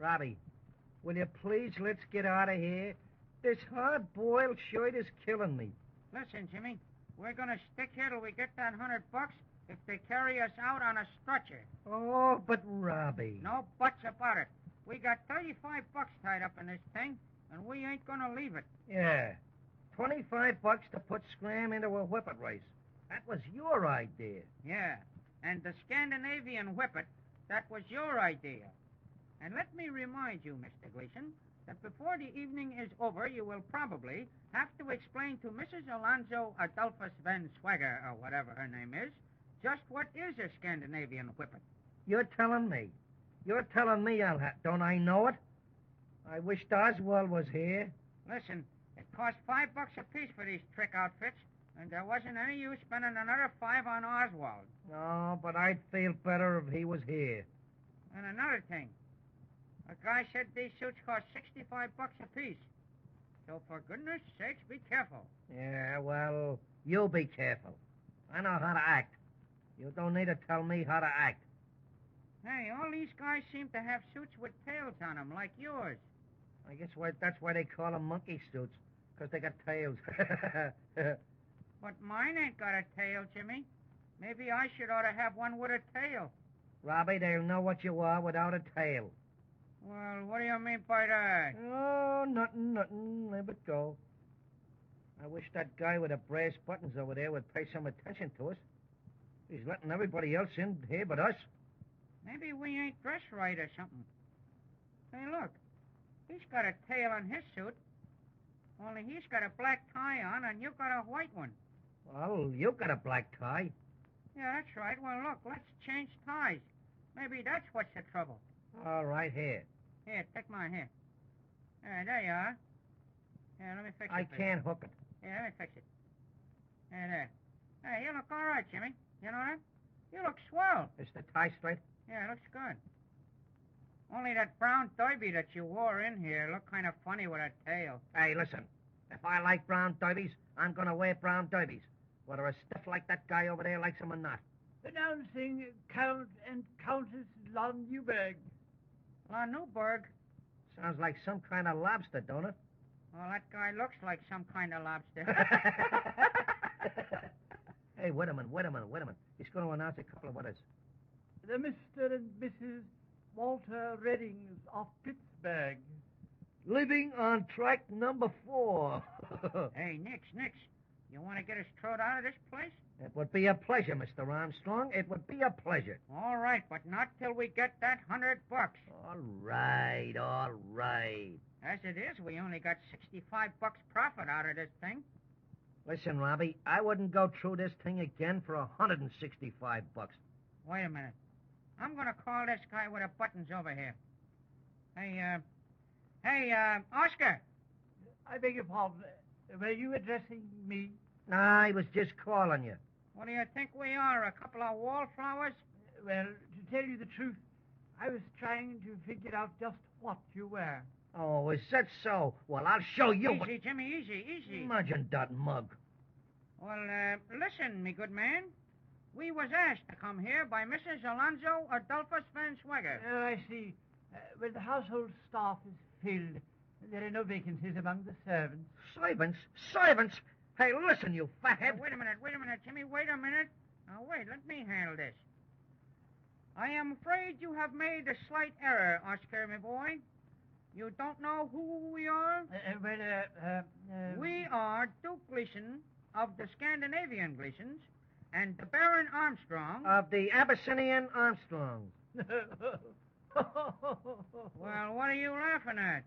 Robbie, will you please let's get out of here? This hard-boiled shirt is killing me. Listen, Jimmy, we're going to stick here till we get that $100 if they carry us out on a stretcher. Oh, but Robbie. No buts about it. We got $35 tied up in this thing, and we ain't going to leave it. Yeah, $25 to put Scram into a whippet race. That was your idea. Yeah, and the Scandinavian whippet, that was your idea. And let me remind you, Mr. Gleason, that before the evening is over, you will probably have to explain to Mrs. Alonzo Adolphus Van Swagger, or whatever her name is, just what is a Scandinavian whippet. You're telling me. You're telling me don't I know it? I wished Oswald was here. Listen, it cost $5 apiece for these trick outfits, and there wasn't any use spending another $5 on Oswald. No, but I'd feel better if he was here. And another thing. A guy said these suits cost $65 apiece. So for goodness sakes, be careful. Yeah, well, you be careful. I know how to act. You don't need to tell me how to act. Hey, all these guys seem to have suits with tails on them, like yours. I guess that's why they call them monkey suits, because they got tails. But mine ain't got a tail, Jimmy. Maybe I should ought to have one with a tail. Robbie, they'll know what you are without a tail. Well, what do you mean by that? Oh, nothing. Let it go. I wish that guy with the brass buttons over there would pay some attention to us. He's letting everybody else in here but us. Maybe we ain't dressed right or something. Hey, look. He's got a tail on his suit. Only he's got a black tie on and you got a white one. Well, you got a black tie. Yeah, that's right. Well, look, let's change ties. Maybe that's what's the trouble. All right, here. Here, take mine here. There you are. Here, let me fix it. I can't hook it. Here, let me fix it. There. Hey, you look all right, Jimmy. You know that? You look swell. Is the tie straight? Yeah, it looks good. Only that brown derby that you wore in here looked kind of funny with a tail. Hey, listen. If I like brown derbies, I'm going to wear brown derbies, whether a stiff like that guy over there likes them or not. Announcing Count and Countess von Newberg. Von Newberg? Sounds like some kind of lobster, don't it? Well, that guy looks like some kind of lobster. Hey, wait a minute. He's going to announce a couple of others. The Mr. and Mrs. Walter Reddings of Pittsburgh. Living on track number 4. Hey, Nix. You want to get us thrown out of this place? It would be a pleasure, Mr. Armstrong. It would be a pleasure. All right, but not till we get that $100. All right. As it is, we only got $65 profit out of this thing. Listen, Robbie, I wouldn't go through this thing again for $165. Wait a minute. I'm going to call this guy with the buttons over here. Hey, Oscar. I beg your pardon. Were you addressing me? Nah, I was just calling you. What do you think we are, a couple of wallflowers? Well, to tell you the truth, I was trying to figure out just what you were. Oh, is that so? Well, I'll show you. Easy, Jimmy, easy. Imagine that mug. Well, listen, me good man. We was asked to come here by Mrs. Alonzo Adolphus Van Swagger. Oh, I see. Well, the household staff is filled. There are no vacancies among the servants. Servants? Hey, listen, you fathead. Wait a minute, Jimmy, wait a minute. Now, wait, let me handle this. I am afraid you have made a slight error, Oscar, my boy. You don't know who we are? We are Duke Gleason of the Scandinavian Gleasons and the Baron Armstrong of the Abyssinian Armstrongs. Well, what are you laughing at?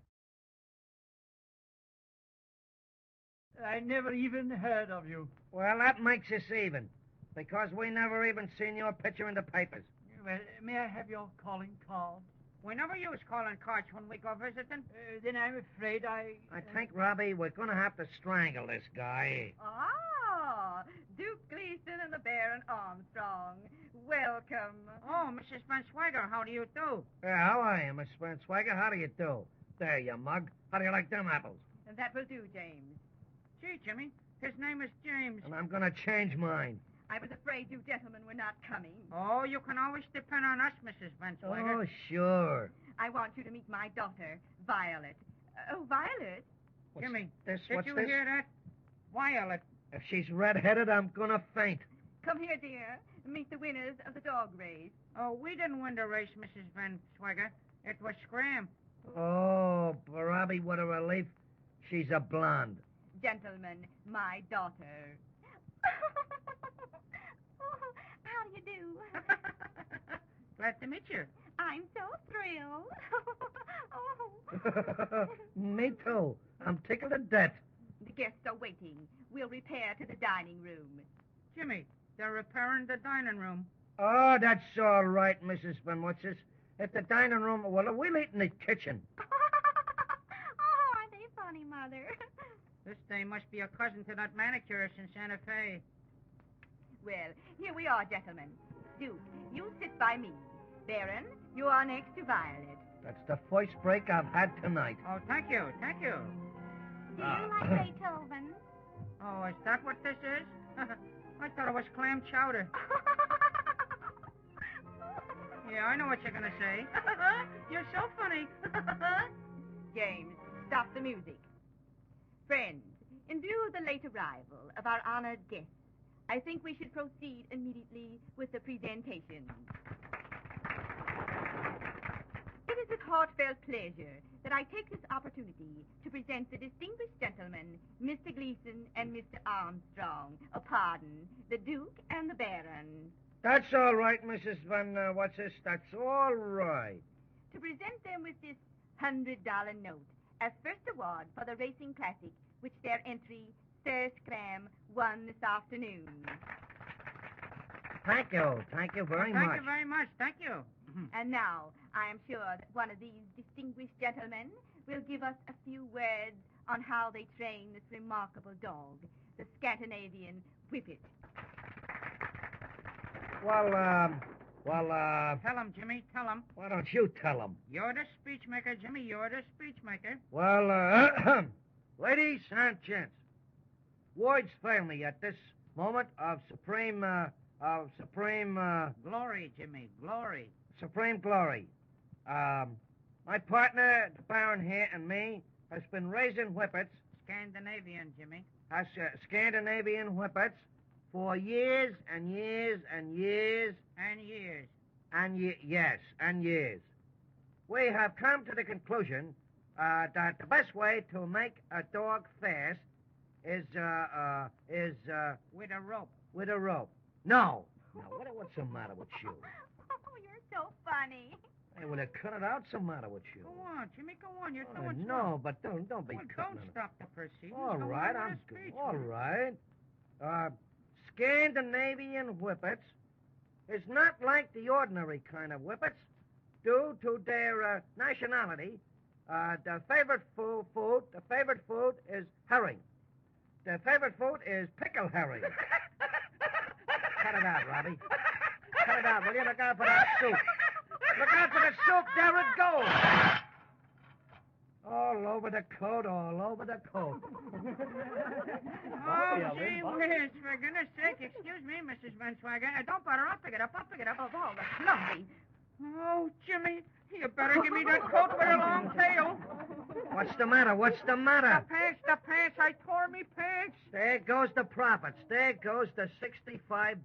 I never even heard of you. Well, that makes us even, because we never even seen your picture in the papers. Well, may I have your calling card? We never use calling cards when we go visiting. Then I'm afraid I think, Robbie, we're going to have to strangle this guy. Ah, Duke Gleason and the Baron Armstrong. Welcome. Oh, Mrs. Van Swagger, how do you do? Yeah, how are you, Miss Van Swagger? How do you do? There, you mug. How do you like them apples? That will do, James. Gee, Jimmy, his name is James. And I'm going to change mine. I was afraid you gentlemen were not coming. Oh, you can always depend on us, Mrs. Van Swagger. Oh, sure. I want you to meet my daughter, Violet. Oh, Violet? Jimmy, This, did what's you this? hear that? Violet. If she's red-headed, I'm gonna faint. Come here, dear. Meet the winners of the dog race. Oh, we didn't win the race, Mrs. Van Swagger. It was Scram. Oh, Barabi, what a relief. She's a blonde. Gentlemen, my daughter. Oh, how do you do? Glad to meet you. I'm so thrilled. Oh. Me too. I'm tickled to death. The guests are waiting. We'll repair to the dining room. Jimmy, they're repairing the dining room. Oh, that's all right, Mrs. Van What's-this? At the dining room, well, we'll eat in the kitchen. Oh, aren't they funny, Mother? This day must be a cousin to that manicurist in Santa Fe. Well, here we are, gentlemen. Duke, you sit by me. Baron, you are next to Violet. That's the first break I've had tonight. Oh, thank you, thank you. Do you like Beethoven? Oh, is that what this is? I thought it was clam chowder. Yeah, I know what you're going to say. You're so funny. James, stop the music. Friends, in view of the late arrival of our honored guests, I think we should proceed immediately with the presentation. It is with heartfelt pleasure that I take this opportunity to present the distinguished gentlemen, Mr. Gleason and Mr. Armstrong. Pardon, the Duke and the Baron. That's all right, Mrs. Van What's-this? That's all right. To present them with this $100 note as first award for the Racing Classic, which their entry, Sir Scram, won this afternoon. Thank you very much. Thank you very much, thank you. And now, I am sure that one of these distinguished gentlemen will give us a few words on how they train this remarkable dog, the Scandinavian Whippet. Well, Tell him, Jimmy, tell him. why don't you tell him? You're the speechmaker, Jimmy, you're the speechmaker. Well, ladies and gents, words fail me at this moment of supreme Glory, Jimmy, glory. supreme glory. My partner, the Baron here, and me has been raising whippets, Scandinavian, Jimmy. Scandinavian whippets, for years and years and years And years. and years. We have come to the conclusion that the best way to make a dog fast is With a rope. with a rope. No. What's the matter with you? Oh, you're so funny. Hey, well, cut it out. What's the matter with you? Go on, Jimmy, go on. You're Oh, doing no, but don't be Well, cutting don't it. stop the proceedings. All Go right, on I'm with the good. speech. All right. Scandinavian whippets is not like the ordinary kind of whippets. Due to their nationality, the favorite food is herring. The favorite food is pickle herring. Cut it out, Robbie. Cut it out, will you? Look out for that soup. Look out for the soup. There it goes. All over the coat, all over the coat. Oh, gee whiz, for goodness sake, excuse me, Mrs. Van Swagger. Don't bother, I'll pick it up. Oh, that's lovely. Oh, Jimmy, you better give me that coat with a long tail. What's the matter? The pants, I tore me pants. There goes the profits. There goes the $65.